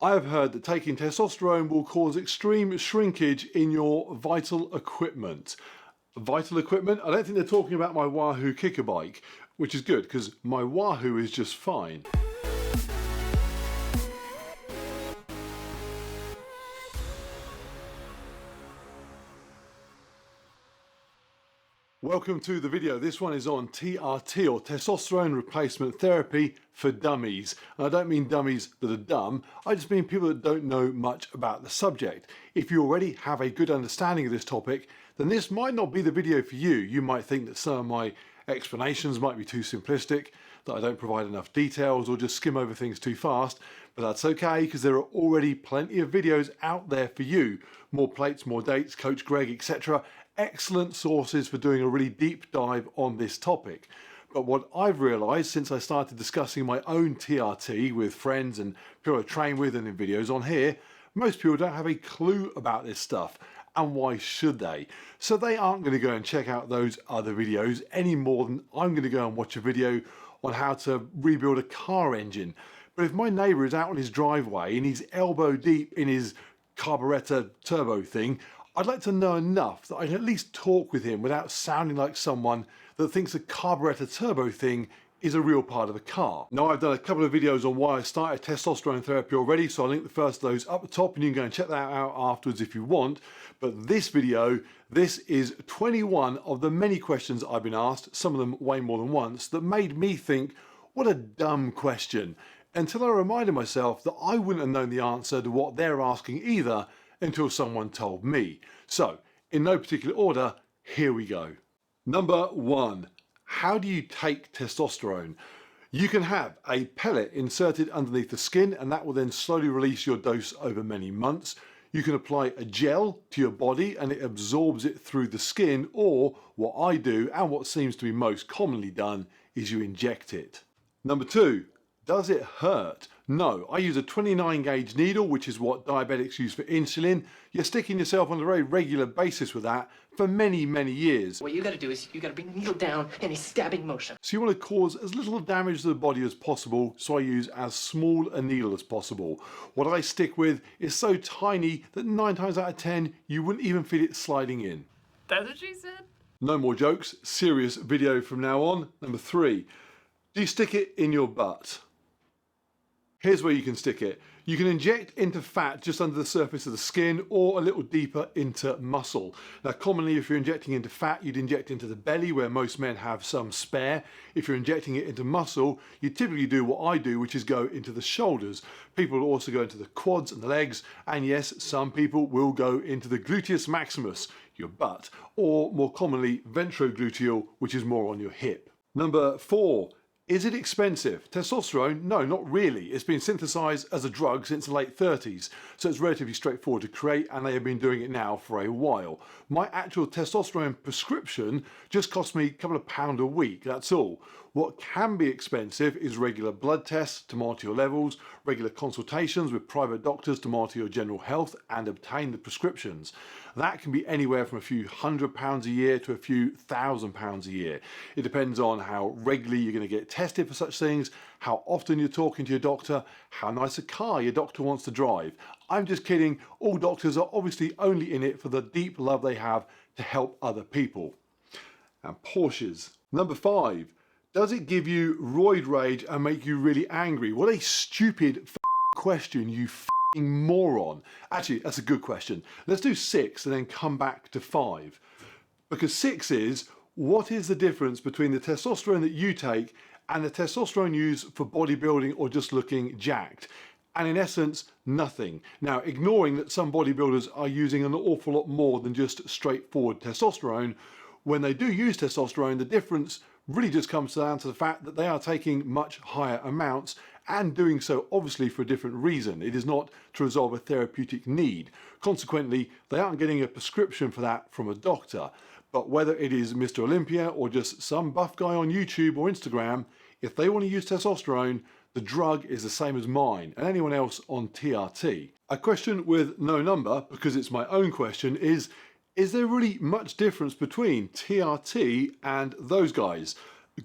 I have heard that taking testosterone will cause extreme shrinkage in your vital equipment. Vital equipment? I don't think they're talking about my Wahoo kicker bike, which is good because my Wahoo is just fine. Welcome to the video. This one is on TRT, or testosterone replacement therapy for dummies. And I don't mean dummies that are dumb, I just mean people that don't know much about the subject. If you already have a good understanding of this topic, then this might not be the video for you. You might think that some of my explanations might be too simplistic, that I don't provide enough details or just skim over things too fast, but that's okay because there are already plenty of videos out there for you. More plates, more dates, Coach Greg, etc. Excellent sources for doing a really deep dive on this topic. But what I've realised since I started discussing my own TRT with friends and people I train with and in videos on here, most people don't have a clue about this stuff. And why should they? So they aren't going to go and check out those other videos any more than I'm going to go and watch a video on how to rebuild a car engine. But if my neighbour is out on his driveway and he's elbow deep in his carburettor turbo thing, I'd like to know enough that I can at least talk with him without sounding like someone that thinks the carburettor turbo thing is a real part of a car. Now, I've done a couple of videos on why I started testosterone therapy already, so I'll link the first of those up the top and you can go and check that out afterwards if you want. But this video, this is 21 of the many questions I've been asked, some of them way more than once, that made me think, what a dumb question, until I reminded myself that I wouldn't have known the answer to what they're asking either until someone told me. So, in no particular order, here we go. Number one, how do you take testosterone? You can have a pellet inserted underneath the skin and that will then slowly release your dose over many months. You can apply a gel to your body and it absorbs it through the skin, or what I do and what seems to be most commonly done is you inject it. Number two, does it hurt? No, I use a 29 gauge needle, which is what diabetics use for insulin. You're sticking yourself on a very regular basis with that for many, many years. What you gotta do is you gotta bring the needle down in a stabbing motion. So you want to cause as little damage to the body as possible, so I use as small a needle as possible. What I stick with is so tiny that 9 times out of 10, you wouldn't even feel it sliding in. That's what she said? No more jokes, serious video from now on. Number three, do you stick it in your butt? Here's where you can stick it. You can inject into fat just under the surface of the skin or a little deeper into muscle. Now commonly if you're injecting into fat, you'd inject into the belly where most men have some spare. If you're injecting it into muscle, you typically do what I do, which is go into the shoulders. People will also go into the quads and the legs, and yes, some people will go into the gluteus maximus, your butt, or more commonly ventrogluteal, which is more on your hip. Number four, is it expensive? Testosterone? No, not really. It's been synthesized as a drug since the late 30s, so it's relatively straightforward to create, and they have been doing it now for a while. My actual testosterone prescription just cost me a couple of pounds a week, that's all. What can be expensive is regular blood tests to monitor your levels, regular consultations with private doctors to monitor your general health and obtain the prescriptions. That can be anywhere from a few £100 a year to a few £1,000 a year. It depends on how regularly you're going to get tested for such things, how often you're talking to your doctor, how nice a car your doctor wants to drive. I'm just kidding, all doctors are obviously only in it for the deep love they have to help other people. And Porsches. Number five, does it give you roid rage and make you really angry? What a stupid question, you moron. Actually, that's a good question. Let's do 6 and then come back to 5. Because 6 is, what is the difference between the testosterone that you take and the testosterone used for bodybuilding or just looking jacked? And in essence, nothing. Now, ignoring that some bodybuilders are using an awful lot more than just straightforward testosterone, when they do use testosterone, the difference really just comes down to the fact that they are taking much higher amounts and doing so obviously for a different reason. It is not to resolve a therapeutic need. Consequently, they aren't getting a prescription for that from a doctor. But whether it is Mr. Olympia or just some buff guy on YouTube or Instagram, if they want to use testosterone, the drug is the same as mine and anyone else on TRT. A question with no number, because it's my own question, is there really much difference between TRT and those guys?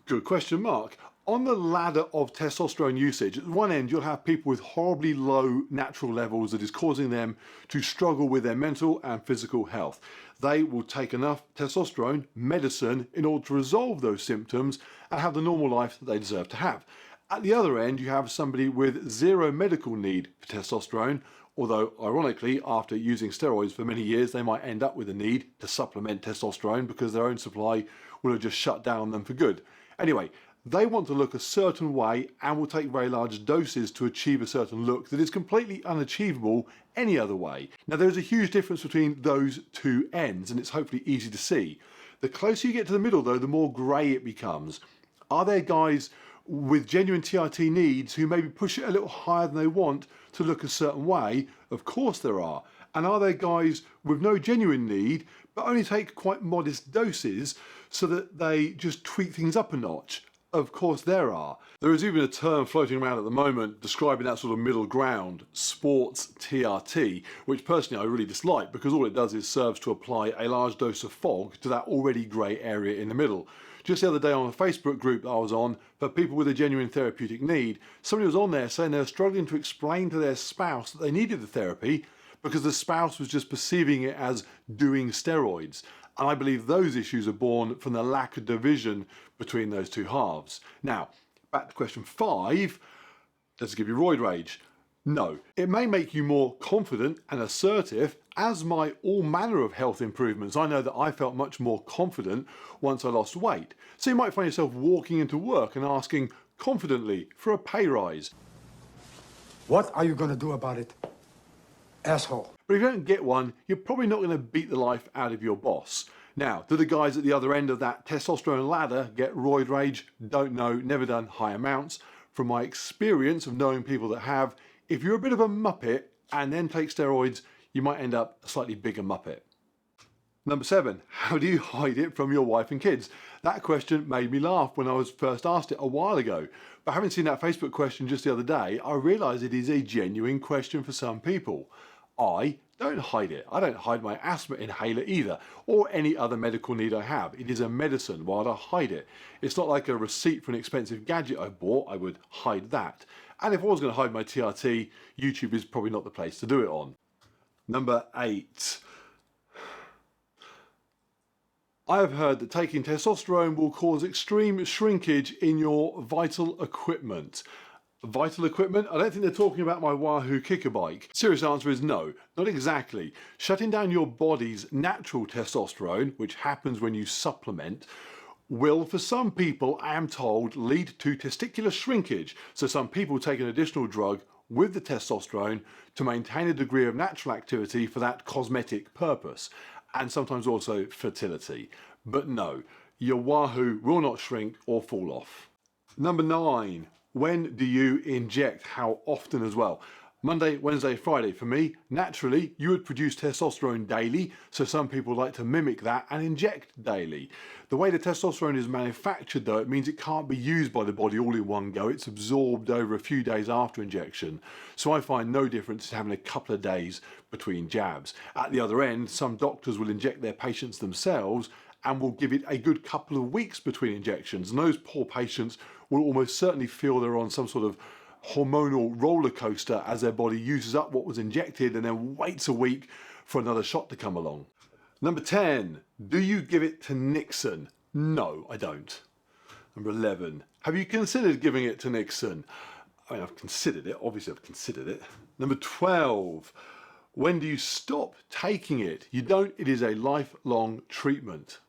Good question mark. On the ladder of testosterone usage, at one end you'll have people with horribly low natural levels that is causing them to struggle with their mental and physical health. They will take enough testosterone medicine in order to resolve those symptoms and have the normal life that they deserve to have. At the other end you have somebody with zero medical need for testosterone, although ironically after using steroids for many years they might end up with a need to supplement testosterone because their own supply will have just shut down on them for good. Anyway, they want to look a certain way and will take very large doses to achieve a certain look that is completely unachievable any other way. Now there's a huge difference between those two ends and it's hopefully easy to see. The closer you get to the middle though, the more grey it becomes. Are there guys with genuine TRT needs who maybe push it a little higher than they want to look a certain way? Of course there are. And are there guys with no genuine need but only take quite modest doses so that they just tweak things up a notch? Of course there are. There is even a term floating around at the moment describing that sort of middle ground, sports TRT, which personally I really dislike because all it does is serves to apply a large dose of fog to that already grey area in the middle. Just the other day on a Facebook group that I was on for people with a genuine therapeutic need, somebody was on there saying they were struggling to explain to their spouse that they needed the therapy because the spouse was just perceiving it as doing steroids. And I believe those issues are born from the lack of division between those two halves. Now, back to question 5, does it give you roid rage? No. It may make you more confident and assertive, as might all manner of health improvements. I know that I felt much more confident once I lost weight. So you might find yourself walking into work and asking confidently for a pay rise. What are you gonna do about it, asshole? But if you don't get one, you're probably not going to beat the life out of your boss. Now, do the guys at the other end of that testosterone ladder get roid rage? Don't know, never done high amounts. From my experience of knowing people that have, if you're a bit of a muppet and then take steroids, you might end up a slightly bigger muppet. Number 7, how do you hide it from your wife and kids? That question made me laugh when I was first asked it a while ago. But having seen that Facebook question just the other day, I realised it is a genuine question for some people. I don't hide it. I don't hide my asthma inhaler either, or any other medical need I have. It is a medicine. Why would I hide it? It's not like a receipt for an expensive gadget I bought. I would hide that. And if I was going to hide my TRT, YouTube is probably not the place to do it on. Number 8. I have heard that taking testosterone will cause extreme shrinkage in your vital equipment. Vital equipment? I don't think they're talking about my Wahoo kicker bike. Serious answer is no, not exactly. Shutting down your body's natural testosterone, which happens when you supplement, will for some people, I am told, lead to testicular shrinkage. So some people take an additional drug with the testosterone to maintain a degree of natural activity for that cosmetic purpose, and sometimes also fertility. But no, your Wahoo will not shrink or fall off. Number 9. When do you inject? How often as well? Monday, Wednesday, Friday. For me, naturally, you would produce testosterone daily, so some people like to mimic that and inject daily. The way the testosterone is manufactured though, it means it can't be used by the body all in one go. It's absorbed over a few days after injection. So I find no difference in having a couple of days between jabs. At the other end, some doctors will inject their patients themselves and will give it a good couple of weeks between injections. And those poor patients will almost certainly feel they're on some sort of hormonal roller coaster as their body uses up what was injected and then waits a week for another shot to come along. Number 10, do you give it to ixon? No, I don't. Number 11, have you considered giving it to ixon? I mean, I've considered it, obviously I've considered it. Number 12, when do you stop taking it? You don't, it is a lifelong treatment.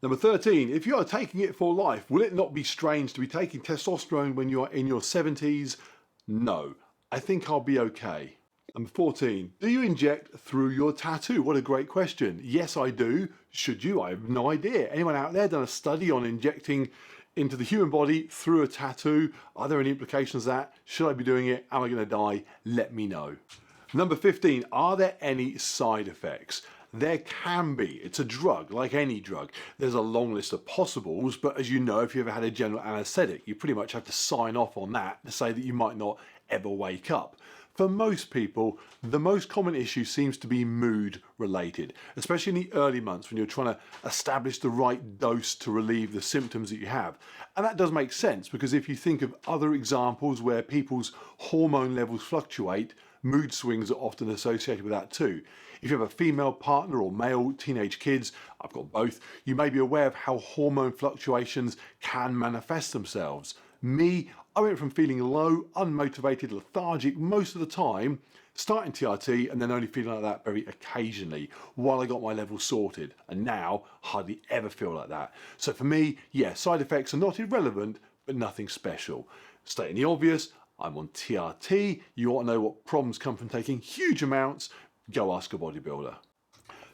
Number 13, if you are taking it for life, will it not be strange to be taking testosterone when you are in your 70s? No, I think I'll be okay. Number 14, do you inject through your tattoo? What a great question. Yes, I do. Should you? I have no idea. Anyone out there done a study on injecting into the human body through a tattoo? Are there any implications of that? Should I be doing it? Am I going to die? Let me know. Number 15, are there any side effects? There can be. It's a drug, like any drug. There's a long list of possibles, but as you know, if you ever had a general anaesthetic, you pretty much have to sign off on that to say that you might not ever wake up. For most people, the most common issue seems to be mood related, especially in the early months when you're trying to establish the right dose to relieve the symptoms that you have. And that does make sense, because if you think of other examples where people's hormone levels fluctuate, mood swings are often associated with that too. If you have a female partner or male teenage kids, I've got both, you may be aware of how hormone fluctuations can manifest themselves. Me, I went from feeling low, unmotivated, lethargic most of the time, starting TRT and then only feeling like that very occasionally while I got my levels sorted. And now, hardly ever feel like that. So for me, yeah, side effects are not irrelevant, but nothing special. Stating the obvious, I'm on TRT. You ought to know what problems come from taking huge amounts. Go ask a bodybuilder.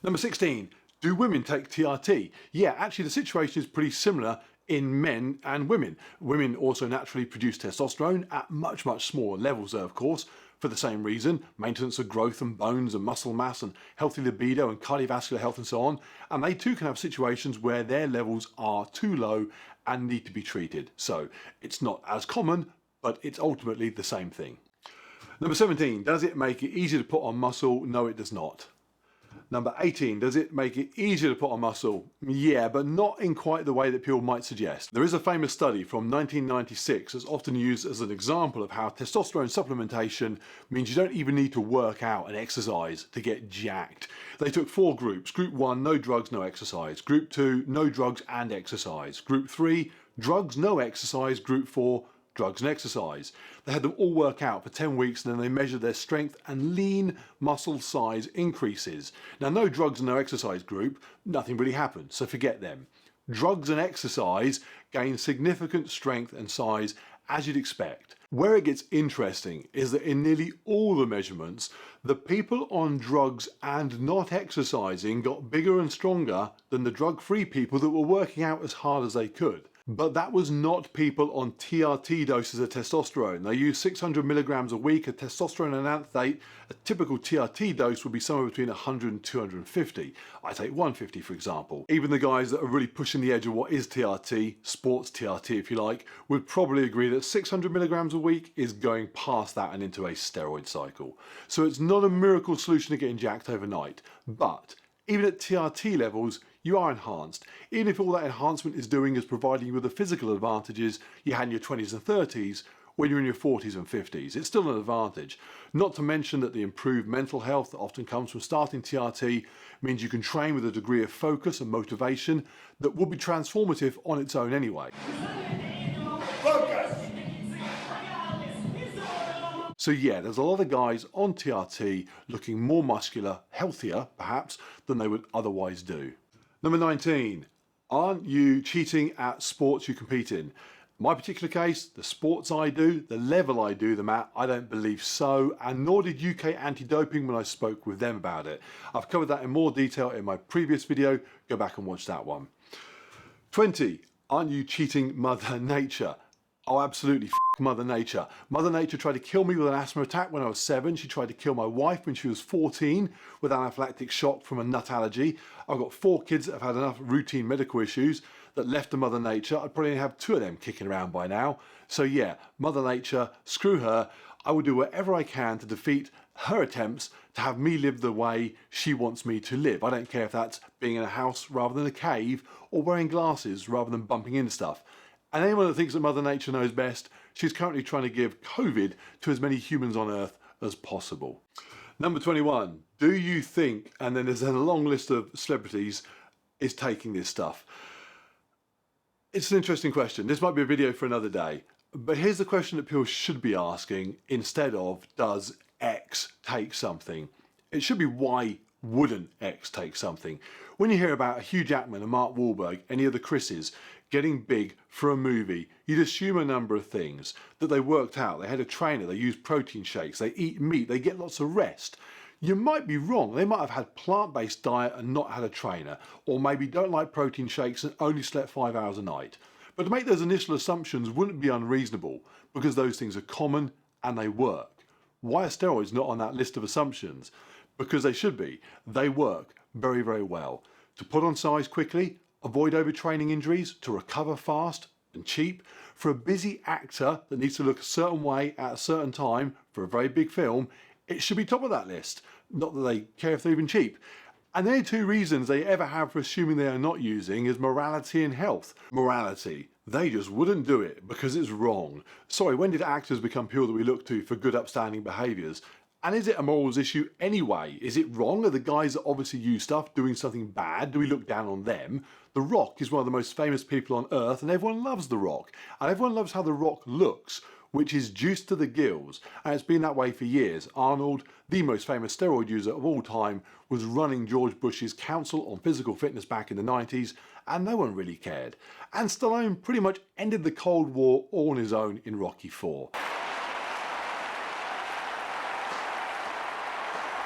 Number 16, do women take TRT? Yeah, actually the situation is pretty similar in men and women. Women also naturally produce testosterone at much, much smaller levels though, of course, for the same reason, maintenance of growth and bones and muscle mass and healthy libido and cardiovascular health and so on. And they too can have situations where their levels are too low and need to be treated. So it's not as common, but it's ultimately the same thing. Number 17, does it make it easier to put on muscle? No, it does not. Number 18, does it make it easier to put on muscle? Yeah, but not in quite the way that people might suggest. There is a famous study from 1996 that's often used as an example of how testosterone supplementation means you don't even need to work out and exercise to get jacked. They took 4 groups. Group 1, no drugs, no exercise. Group 2, no drugs and exercise. Group 3, drugs, no exercise. Group 4, drugs and exercise. They had them all work out for 10 weeks and then they measured their strength and lean muscle size increases. Now, no drugs and no exercise group, nothing really happened, so forget them. Drugs and exercise gain significant strength and size as you'd expect. Where it gets interesting is that in nearly all the measurements, the people on drugs and not exercising got bigger and stronger than the drug-free people that were working out as hard as they could. But that was not people on TRT doses of testosterone. They used 600 milligrams a week of testosterone and anthate. A typical TRT dose would be somewhere between 100 and 250. I take 150 for example. Even the guys that are really pushing the edge of what is TRT, sports TRT if you like, would probably agree that 600 milligrams a week is going past that and into a steroid cycle. So it's not a miracle solution to getting jacked overnight, but even at TRT levels, you are enhanced. Even if all that enhancement is doing is providing you with the physical advantages you had in your 20s and 30s when you're in your 40s and 50s. It's still an advantage. Not to mention that the improved mental health that often comes from starting TRT means you can train with a degree of focus and motivation that would be transformative on its own anyway. So yeah, there's a lot of guys on TRT looking more muscular, healthier perhaps, than they would otherwise do. Number 19, aren't you cheating at sports you compete in? My particular case, the sports I do, the level I do them at, I don't believe so, and nor did UK Anti-Doping when I spoke with them about it. I've covered that in more detail in my previous video, go back and watch that one. 20, aren't you cheating Mother Nature? Oh, absolutely, Mother Nature. Mother Nature tried to kill me with an asthma attack when I was 7. She tried to kill my wife when she was 14 with anaphylactic shock from a nut allergy. I've got 4 kids that have had enough routine medical issues that left to Mother Nature. I'd probably have 2 of them kicking around by now. So yeah, Mother Nature, screw her. I will do whatever I can to defeat her attempts to have me live the way she wants me to live. I don't care if that's being in a house rather than a cave or wearing glasses rather than bumping into stuff. And anyone that thinks that Mother Nature knows best, she's currently trying to give COVID to as many humans on Earth as possible. Number 21, do you think, and then there's a long list of celebrities, is taking this stuff? It's an interesting question. This might be a video for another day. But here's the question that people should be asking instead of, does X take something? It should be, why wouldn't X take something? When you hear about Hugh Jackman and Mark Wahlberg, any of the Chris's, getting big for a movie, you'd assume a number of things. That they worked out, they had a trainer, they used protein shakes, they eat meat, they get lots of rest. You might be wrong. They might have had plant-based diet and not had a trainer, or maybe don't like protein shakes and only slept 5 hours a night. But to make those initial assumptions wouldn't be unreasonable, because those things are common and they work. Why are steroids not on that list of assumptions? Because they should be. They work very, very well. To put on size quickly, avoid overtraining injuries, to recover fast and cheap, For a busy actor that needs to look a certain way at a certain time for a very big film, it should be top of that list. Not that they care if they're even cheap. And the only two reasons they ever have for assuming they are not using is morality and health. Morality. They just wouldn't do it because it's wrong. Sorry, when did actors become people that we look to for good upstanding behaviours? And is it a morals issue anyway? Is it wrong? Are the guys that obviously use stuff doing something bad? Do we look down on them? The Rock is one of the most famous people on earth and everyone loves The Rock. And everyone loves how The Rock looks, which is juiced to the gills. And it's been that way for years. Arnold, the most famous steroid user of all time, was running George Bush's Council on Physical Fitness back in the 90s, and no one really cared. And Stallone pretty much ended the Cold War all on his own in Rocky IV.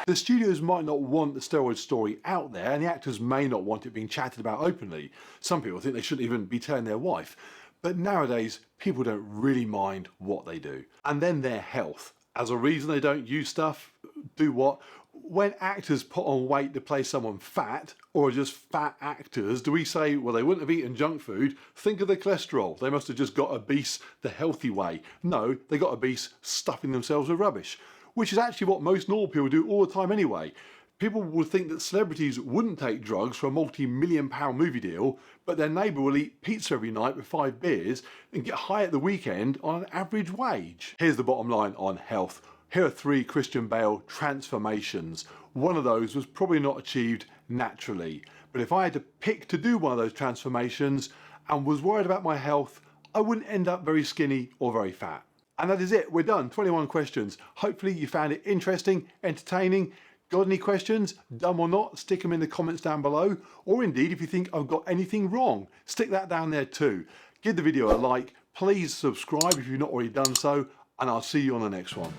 The studios might not want the steroid story out there, and the actors may not want it being chatted about openly. Some people think they shouldn't even be telling their wife. But nowadays, people don't really mind what they do. And then their health. As a reason they don't use stuff, do what? When actors put on weight to play someone fat, or are just fat actors, do we say, well, they wouldn't have eaten junk food, think of the cholesterol, they must have just got obese the healthy way. No, they got obese stuffing themselves with rubbish. Which is actually what most normal people do all the time anyway. People would think that celebrities wouldn't take drugs for a multi-million-pound movie deal, but their neighbour will eat pizza every night with 5 beers and get high at the weekend on an average wage. Here's the bottom line on health. Here are 3 Christian Bale transformations. One of those was probably not achieved naturally. But if I had to pick to do one of those transformations and was worried about my health, I wouldn't end up very skinny or very fat. And that is it, we're done, 21 questions. Hopefully you found it interesting, entertaining. Got any questions, dumb or not, stick them in the comments down below. Or indeed, if you think I've got anything wrong, stick that down there too. Give the video a like, please subscribe if you've not already done so, and I'll see you on the next one.